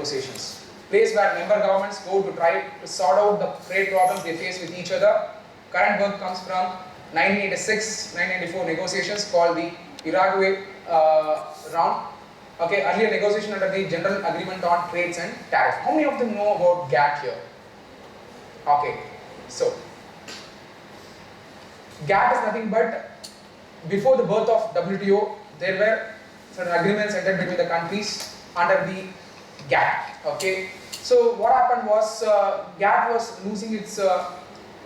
negotiations. Place where member governments go to try to sort out the trade problems they face with each other. Current work comes from 1986-1994 negotiations called the Uruguay round. Okay, earlier negotiation under the General Agreement on Trades and Tariff. How many of them know about GATT here? Okay, so GATT is nothing but before the birth of WTO, there were certain agreements entered between the countries under the GATT. Okay, so what happened was GATT was losing its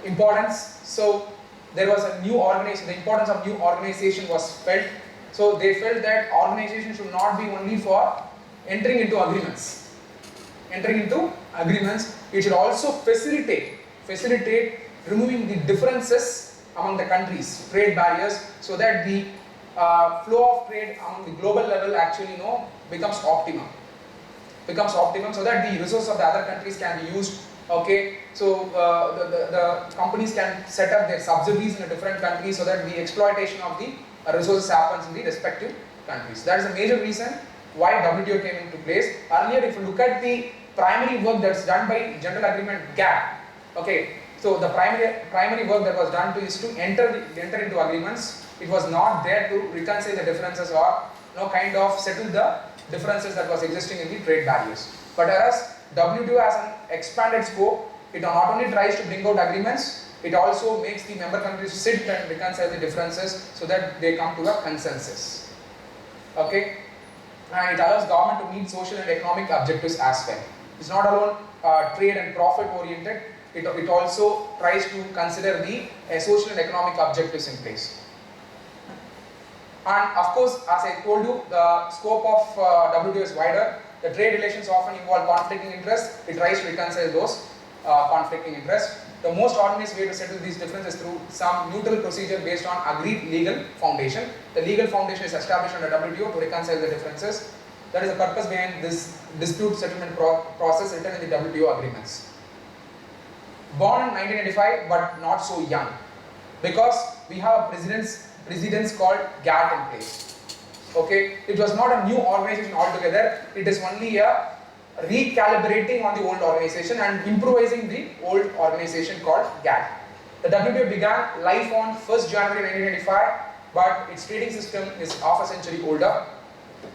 importance. So there was a new organization. The importance of new organization was felt. So they felt that organization should not be only for entering into agreements. It should also facilitate removing the differences among the countries, trade barriers, so that the flow of trade among the global level actually becomes optimum, so that the resources of the other countries can be used. Okay, so the companies can set up their subsidiaries in a different country so that the exploitation of the resources happens in the respective countries. That is a major reason why WTO came into place. Earlier, if you look at the primary work that's done by General Agreement GATT, okay, so the primary work that was done is to enter into agreements. It was not there to reconcile the differences or kind of settle the differences that was existing in the trade barriers. But whereas WTO has an expanded scope, it not only tries to bring out agreements, it also makes the member countries sit and reconcile the differences so that they come to a consensus. Okay, and it allows government to meet social and economic objectives as well. It's not alone trade and profit oriented. It also tries to consider the social and economic objectives in place. And of course, as I told you, the scope of WTO is wider. The trade relations often involve conflicting interests. It tries to reconcile those conflicting interests. The most organized way to settle these differences is through some neutral procedure based on agreed legal foundation. The legal foundation is established under WTO to reconcile the differences. That is the purpose behind this dispute settlement process written in the WTO agreements. Born in 1985 but not so young, because we have presidents called GATT in place. Okay, it was not a new organization altogether. It is only a recalibrating on the old organization and improvising the old organization called GATT. The WTO began life on 1st January 1995, but its trading system is half a century older.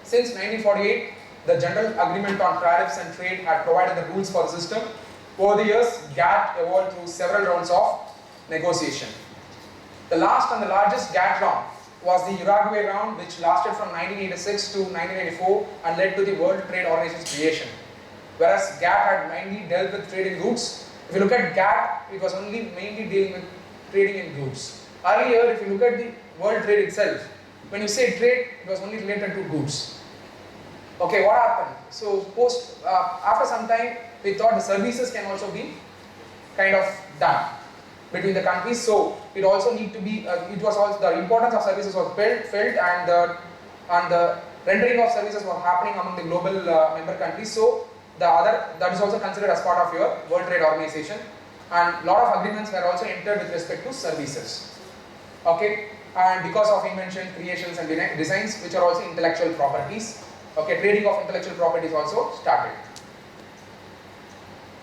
Since 1948, the General Agreement on Tariffs and Trade had provided the rules for the system. Over the years, GATT evolved through several rounds of negotiation. The last and the largest GATT round was the Uruguay round, which lasted from 1986 to 1994 and led to the World Trade Organization's creation. Whereas GATT had mainly dealt with trade in goods. If you look at GATT, it was only mainly dealing with trading in goods. Earlier, if you look at the world trade itself, when you say trade, it was only related to goods. Okay, what happened? So after some time, we thought the services can also be kind of done between the countries. So it also need to be. It was also the importance of services was felt, and the rendering of services was happening among the global member countries. So that is also considered as part of your World Trade Organization, and a lot of agreements were also entered with respect to services. Okay, and because of invention, creations, and designs, which are also intellectual properties. Okay, trading of intellectual property is also started.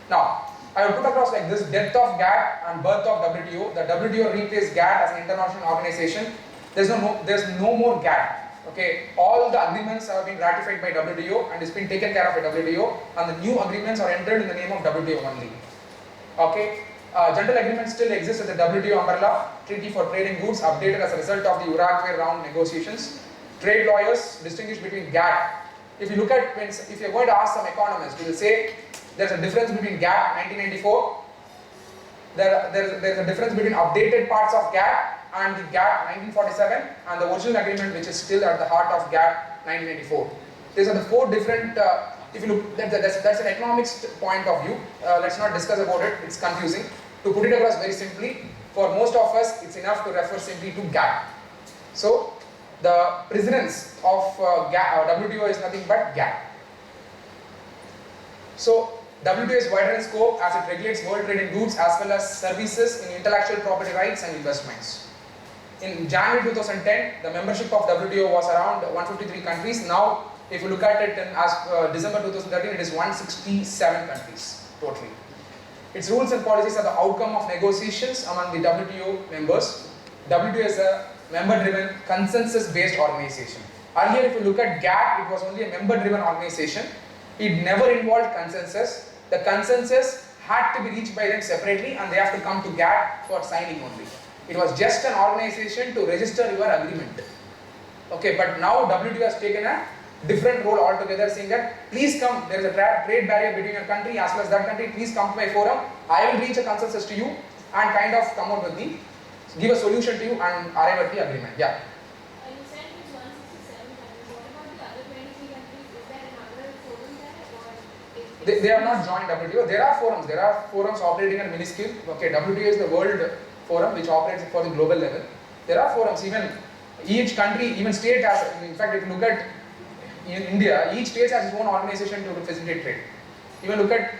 Now, I will put across like this: death of GATT and birth of WTO. The WTO replaced GATT as an international organization. There's no more GATT. Okay, all the agreements have been ratified by WTO and it's been taken care of by WTO, and the new agreements are entered in the name of WTO only. Okay, general agreements still exist at the WTO umbrella. Treaty for Trade in Goods, updated as a result of the Uruguay round negotiations. Trade lawyers distinguish between GATT. If you look at, if you're going to ask some economists, we will say there's a difference between GATT 1994. There's a difference between updated parts of GATT and the GATT 1947 and the original agreement, which is still at the heart of GATT 1994. These are the four different. If you look, that's an economics point of view. Let's not discuss about it. It's confusing. To put it across very simply, for most of us, it's enough to refer simply to GATT. So the precedence of WTO is nothing but GATT. So WTO is wider in scope as it regulates world trade in goods as well as services in intellectual property rights and investments. In January 2010, the membership of WTO was around 153 countries. Now If you look at it in as December 2013, it is 167 countries totally. Its rules and policies are the outcome of negotiations among the WTO members. WTO is a member-driven, consensus-based organization. Earlier, if you look at GATT, it was only a member-driven organization. It never involved consensus. The consensus had to be reached by them separately, and they have to come to GATT for signing only. It was just an organization to register your agreement. Okay, but now WTO has taken a different role altogether, saying that please come, there is a trade barrier between your country as well as that country, please come to my forum, I will reach a consensus to you and kind of come out with the, give a solution to you and arrive at the agreement. Yeah. You said it's 167 countries. What about the other 23 countries? Is there another forum there, or they have not joined WTO. There are forums operating at minuscule. Okay, WTO is the world forum which operates for the global level. There are forums, even each country, even state has, in fact if you look at in India, each state has its own organization to facilitate trade. Even look at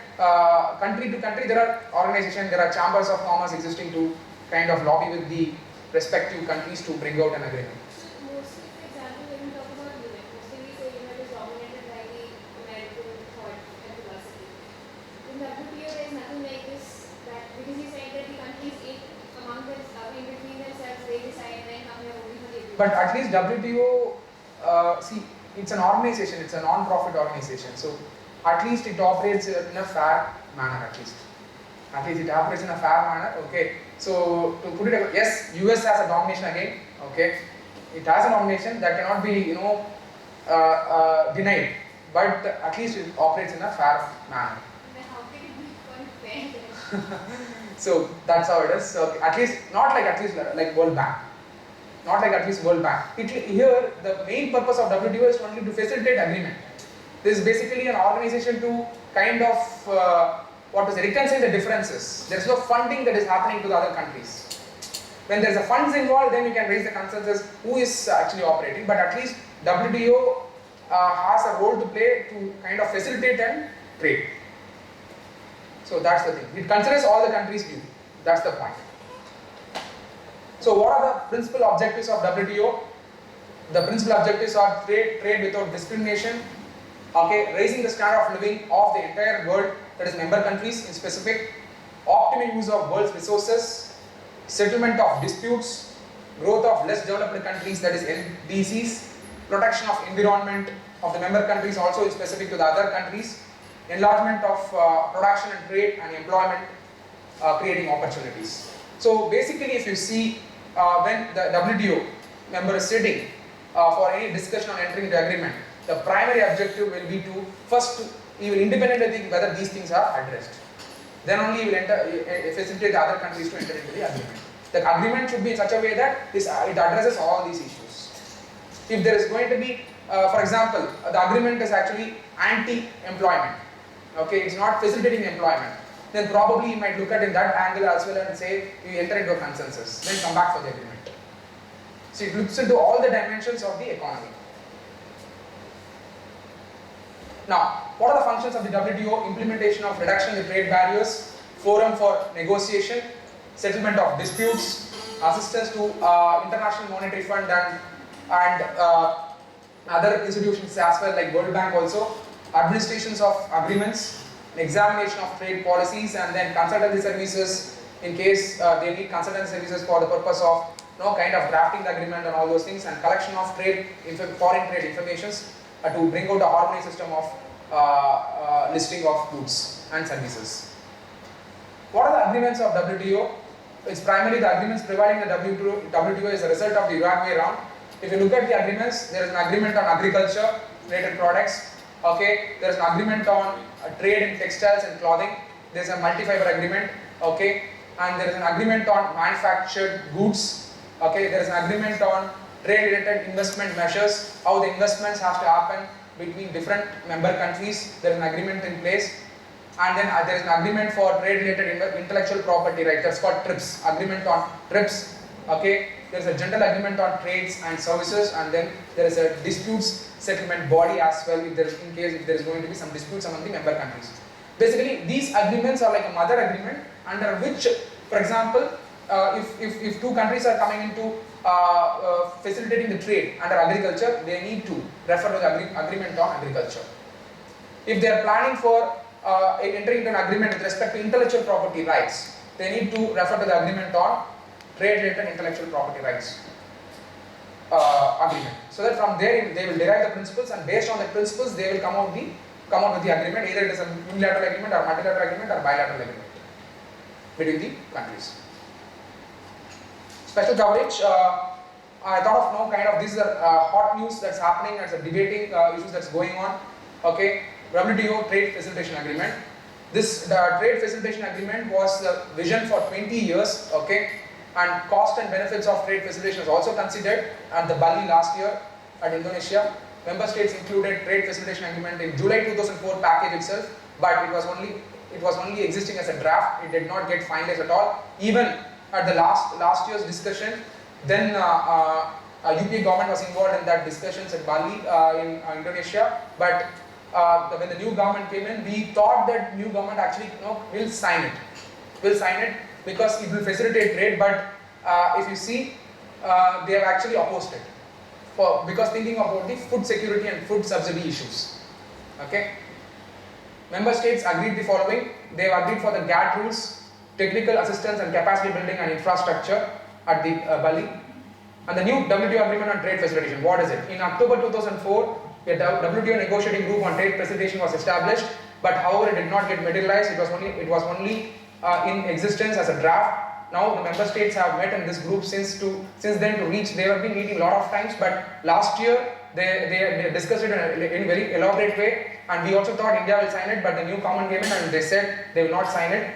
country to country, there are organizations, there are chambers of commerce existing to kind of lobby with the respective countries to bring out an agreement. So mostly, for example, when we talk about UNIT, mostly we say UNIT is dominated by the American thought and philosophy. In WTO, there is nothing like this, that because you said that the countries eat among themselves, in between themselves, they decide and then come here only for the agreement. But at least WTO, see, it's an organization, it's a non-profit organization, so at least it operates in a fair manner, at least it operates in a fair manner. Okay, so to put it, yes, US has a domination again. Okay, it has a domination that cannot be denied, but at least it operates in a fair manner. Then how can it be unfair? So that's how it is. So at least not like like World Bank. Not like at least World Bank. Here, the main purpose of WTO is only to facilitate agreement. This is basically an organization to kind of reconcile the differences. There is no funding that is happening to the other countries. When there is a funds involved, then you can raise the consensus who is actually operating. But at least WTO has a role to play to kind of facilitate and trade. So that's the thing. It considers all the countries' view. That's the point. So what are the principal objectives of WTO? The principal objectives are trade without discrimination, okay, raising the standard of living of the entire world, that is member countries in specific, optimal use of world's resources, settlement of disputes, growth of less developed countries, that is NDCs, protection of environment of the member countries also is specific to the other countries, enlargement of production and trade and employment, creating opportunities. So basically if you see when the WTO member is sitting for any discussion on entering the agreement, the primary objective will be to first he will independently think whether these things are addressed. Then only he will facilitate the other countries to enter into the agreement. The agreement should be in such a way that it addresses all these issues. If there is going to be, for example, the agreement is actually anti-employment, okay, it's not facilitating employment, then probably you might look at it in that angle as well and say you enter into a consensus, then come back for the agreement. So it looks into all the dimensions of the economy. Now, what are the functions of the WTO? Implementation of reduction in trade barriers, forum for negotiation, settlement of disputes, assistance to International Monetary Fund and other institutions as well like World Bank also, administrations of agreements, examination of trade policies, and then consultancy services in case they need consultancy services for the purpose of kind of drafting the agreement and all those things, and collection of foreign trade informations to bring out a harmonized system of listing of goods and services. What are the agreements of WTO? It's primarily the agreements providing the WTO is a result of the Uruguay round. If you look at the agreements, there is an agreement on agriculture related products. Okay, there is an agreement on trade in textiles and clothing. There is a multi-fiber agreement. Okay, and there is an agreement on manufactured goods. Okay, there is an agreement on trade-related investment measures, how the investments have to happen between different member countries. There is an agreement in place, and then there is an agreement for trade-related intellectual property rights. That's called TRIPS. Agreement on TRIPS. Okay, there is a general agreement on trades and services, and then there is a disputes settlement body as well. If there is going to be some disputes among the member countries. Basically, these agreements are like a mother agreement under which, for example, if two countries are coming into facilitating the trade under agriculture, they need to refer to the agreement on agriculture. If they are planning for entering into an agreement with respect to intellectual property rights, they need to refer to the agreement on trade-related intellectual property rights agreement. So that from there they will derive the principles, and based on the principles they will come out with the agreement. Either it is a unilateral agreement or multilateral agreement or bilateral agreement between the countries. Special coverage. I thought of no kind of, this is a hot news that's happening, as a debating issues that's going on. Okay, WTO Trade Facilitation Agreement. This Trade Facilitation Agreement was the vision for 20 years. Okay, and cost and benefits of trade facilitation is also considered at the Bali last year at Indonesia. Member states included Trade Facilitation Agreement in July 2004 package itself, but it was only existing as a draft. It did not get finalized at all. Even at the last year's discussion, then UPA government was involved in that discussions at Bali in Indonesia. But when the new government came in, we thought that new government actually will sign it. Because it will facilitate trade, but if you see, they have actually opposed it because thinking about the food security and food subsidy issues. Okay, member states agreed the following. They have agreed for the GATT rules, technical assistance and capacity building and infrastructure at the Bali, and the new WTO agreement on trade facilitation. What is it? In October 2004, a WTO negotiating group on trade facilitation was established, but however it did not get materialized. It was only in existence as a draft. Now the member states have met in this group since then to reach. They have been meeting a lot of times, but last year they discussed it in a very elaborate way, and we also thought India will sign it, but the new government came in and they said they will not sign it.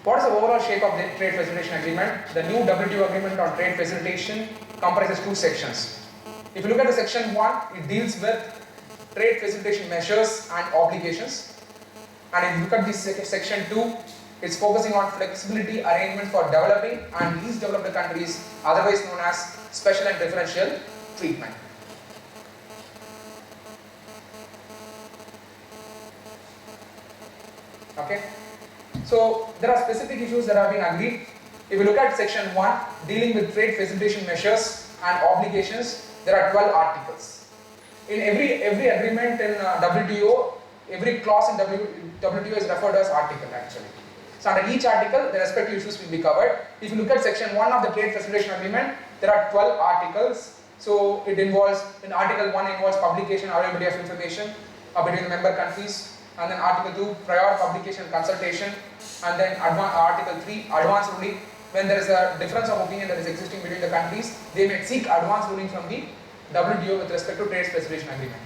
What is the overall shape of the Trade Facilitation Agreement? The new WTO agreement on trade facilitation comprises two sections. If you look at the section 1, it deals with trade facilitation measures and obligations. And if you look at this section 2, it's focusing on flexibility arrangements for developing and least developed countries, otherwise known as special and differential treatment. Okay, so there are specific issues that have been agreed. If you look at section 1, dealing with trade facilitation measures and obligations, there are 12 articles. In every agreement in WTO, every clause in WTO is referred as article actually. So under each article, the respective issues will be covered. If you look at section 1 of the Trade Facilitation Agreement, there are 12 articles. So it involves, in article 1 involves publication, availability of information between the member countries. And then article 2, prior publication consultation. And then article 3, advance ruling. When there is a difference of opinion that is existing between the countries, they may seek advance ruling from the WTO with respect to Trade Facilitation Agreement.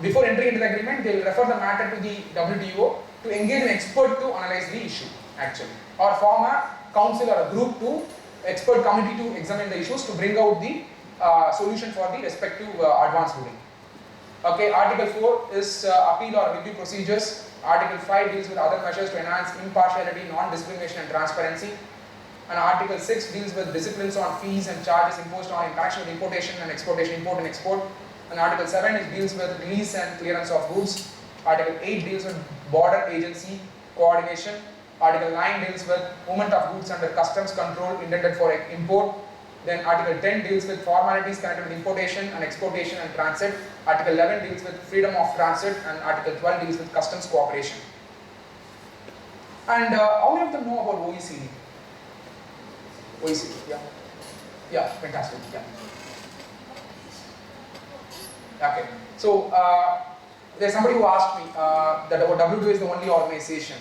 Before entering into the agreement, they will refer the matter to the WTO to engage an expert to analyze the issue actually, or form a council or a group to expert committee to examine the issues to bring out the solution for the respective advance ruling. Okay, article 4 is appeal or review procedures. Article 5 deals with other measures to enhance impartiality, non-discrimination and transparency. And article 6 deals with disciplines on fees and charges imposed on in connection with importation and exportation, import and export. And article 7 deals with release and clearance of goods. Article 8 deals with border agency coordination. Article 9 deals with movement of goods under customs control intended for import. Then article 10 deals with formalities connected with importation and exportation and transit. Article 11 deals with freedom of transit, and article 12 deals with customs cooperation. And how many of them know about OECD? OECD, yeah. Yeah, fantastic, yeah. Okay, so there's somebody who asked me that WTO is the only organization.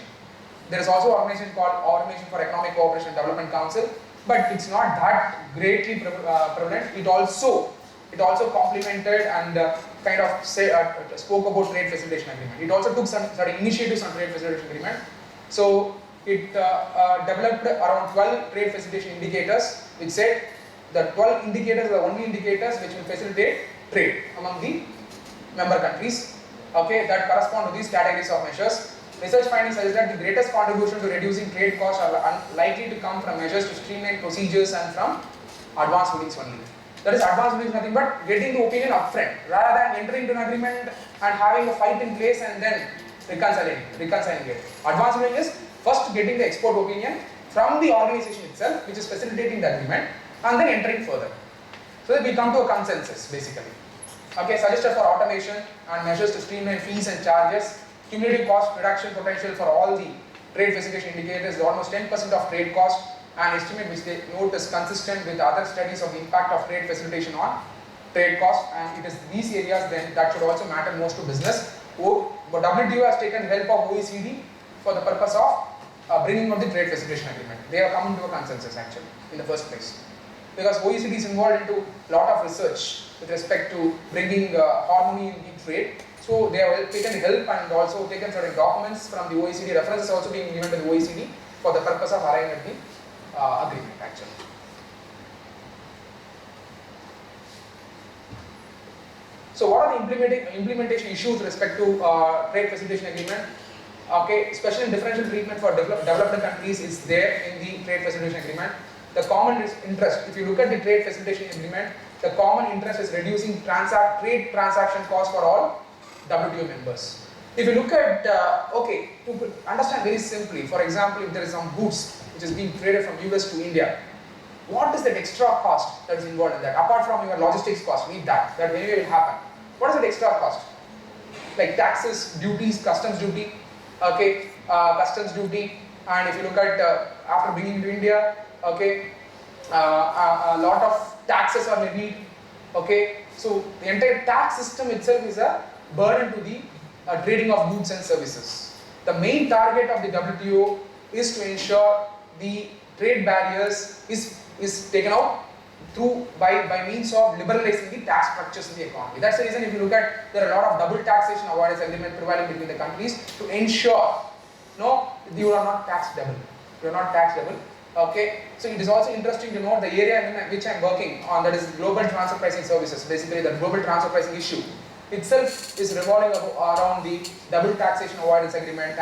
There is also an organization called Organization for Economic Cooperation and Development Council, but it's not that greatly prevalent. It also complemented and kind of spoke about Trade Facilitation Agreement. It also took some certain initiatives on Trade Facilitation Agreement. So it developed around 12 trade facilitation indicators, which said the 12 indicators are the only indicators which will facilitate trade among the member countries. Okay, that correspond to these categories of measures. Research findings suggest that the greatest contribution to reducing trade costs are likely to come from measures to streamline procedures and from advance rulings only. That is, advance ruling is nothing but getting the opinion upfront, rather than entering into an agreement and having a fight in place and then reconciling it. Advance ruling is first getting the expert opinion from the organization itself, which is facilitating the agreement, and then entering further. So that we come to a consensus basically. Okay, suggested for automation and measures to streamline fees and charges. Cumulative cost reduction potential for all the trade facilitation indicators is almost 10% of trade cost, an estimate which they note is consistent with other studies of the impact of trade facilitation on trade cost, and it is these areas then that should also matter most to business. But WTO has taken help of OECD for the purpose of bringing out the trade facilitation agreement. They have come into a consensus actually in the first place, because OECD is involved into a lot of research with respect to bringing harmony in the trade. So they have taken help and also taken certain documents from the OECD, references also being given to the OECD for the purpose of arriving at the agreement actually. So what are the implementation issues with respect to trade facilitation agreement? Okay, special differential treatment for developed countries is there in the trade facilitation agreement. The common interest, if you look at the trade facilitation agreement, the common interest is reducing trade transaction costs for all WTO members. If you look at, okay, to understand very simply, for example, if there is some goods which is being traded from US to India, what is that extra cost that is involved in that? Apart from your logistics cost, leave that anyway will happen. What is that extra cost? Like taxes, duties, customs duty, okay, customs duty, and if you look at after bringing to India, okay, a lot of taxes are levied, okay. So the entire tax system itself is a burden to the trading of goods and services. The main target of the WTO is to ensure the trade barriers is taken out through by means of liberalizing the tax structures in the economy. That's the reason if you look at, there are a lot of double taxation avoidance agreement prevailing between the countries to ensure no, you are not taxed double. You are not taxed double. Okay, so it is also interesting to know the area in which I am working on, that is global transfer pricing services. Basically, the global transfer pricing issue itself is revolving around the double taxation avoidance agreement.